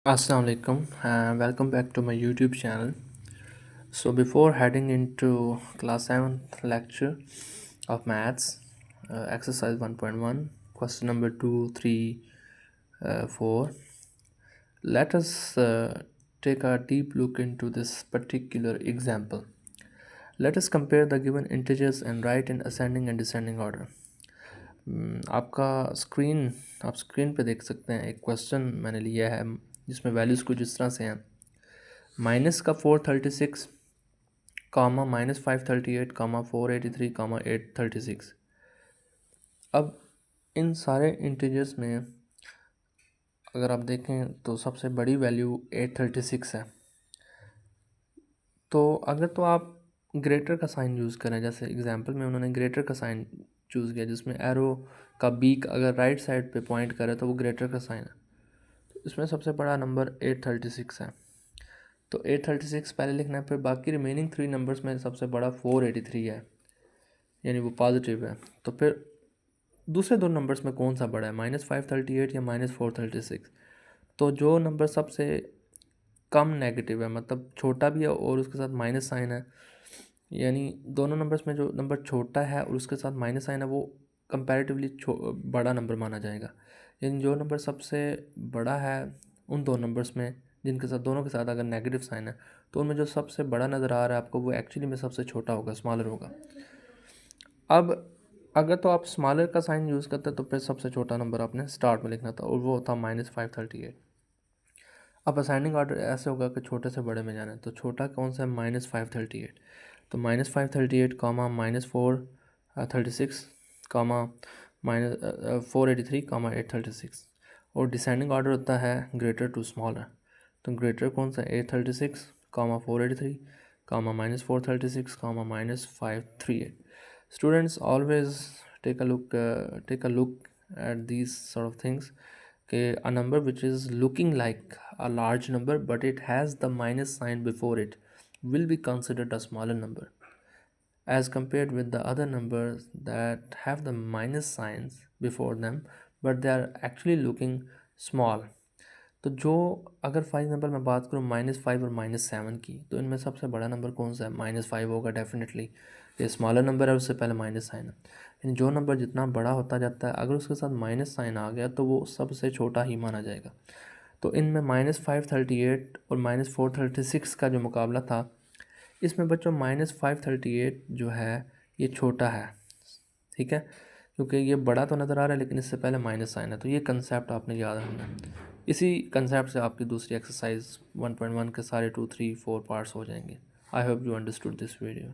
Assalamu alaikum and welcome back to my YouTube channel. So before heading into class 7th lecture of maths, exercise 1.1, question number 2, 3, 4, let us take a deep look into this particular example. Let us compare the given integers and write in ascending and descending order. आपका आप screen पे देख सकते हैं एक question मैंने लिया है जिसमें वैल्यूज़ कुछ इस तरह से हैं। माइनस का 436 कामा -538 कामा 483 कामा 836। अब इन सारे इंटीजर्स में अगर आप देखें तो सबसे बड़ी वैल्यू 836 है। तो अगर तो आप ग्रेटर का साइन यूज़ करें, जैसे एग्जांपल में उन्होंने ग्रेटर का साइन चूज़ किया जिसमें एरो का बीक अगर राइट साइड पे पॉइंट करे तो वो ग्रेटर का साइन है। तो इसमें सबसे बड़ा नंबर 836 है। तो 836 पहले लिखना है, फिर बाकी रिमेनिंग 3 नंबर्स में सबसे बड़ा 483 है, यानी वो पॉजिटिव है। तो फिर दूसरे दो नंबर्स में कौन सा बड़ा है, -538 या -436? तो जो नंबर सबसे कम नेगेटिव है, मतलब छोटा भी है और उसके साथ माइनस साइन है, यानी दोनों नंबर्स में जो नंबर छोटा है और उसके साथ माइनस साइन है वो कंपैरेटिवली बड़ा नंबर माना जाएगा। यानी जो नंबर सबसे बड़ा है उन दो नंबर्स में जिनके साथ दोनों के साथ अगर नेगेटिव साइन है तो उनमें जो सबसे बड़ा नज़र आ रहा है आपको वो एक्चुअली में सबसे छोटा होगा, स्मॉलर होगा। अब अगर तो आप स्मॉलर का साइन यूज़ करते तो फिर सबसे छोटा नंबर आपने स्टार्ट में लिखना था और वो था -538। अब असाइनिंग ऑर्डर ऐसे होगा कि छोटे से बड़े में जाना है। तो छोटा कौन सा है, -538। तो -538 कामा -436 कामा -483 कामा 836। और डिसेंडिंग ऑर्डर होता है ग्रेटर टू स्मॉलर। तो ग्रेटर कौन सा, 836 कामा 483 कामा -436 कामा -538। Students always take a look at these sort of things. Okay, a number which is looking like a large number but it has the minus sign before it will be considered a smaller number as compared with the other numbers that have the minus signs before them but they are actually looking small. तो जो अगर five number मैं बात करूँ -5 और -7 की, तो इनमें सबसे बड़ा नंबर कौन सा है, -5 होगा डेफिनेटली। ये स्मॉलर नंबर है, उससे पहले माइनस साइन है। यानी जो नंबर जितना बड़ा होता जाता है अगर उसके साथ माइनस साइन आ गया तो वो सबसे छोटा ही माना जाएगा। तो इनमें -538 और -436 का जो मुकाबला था, इसमें बच्चों -538 जो है ये छोटा है, ठीक है, क्योंकि ये बड़ा तो नज़र आ रहा है लेकिन इससे पहले माइनस साइन है। तो ये कंसेप्ट आपने याद रखना है। इसी कंसेप्ट से आपकी दूसरी एक्सरसाइज 1.1 के सारे 2, 3, 4 पार्ट्स हो जाएंगे। I hope you understood this video.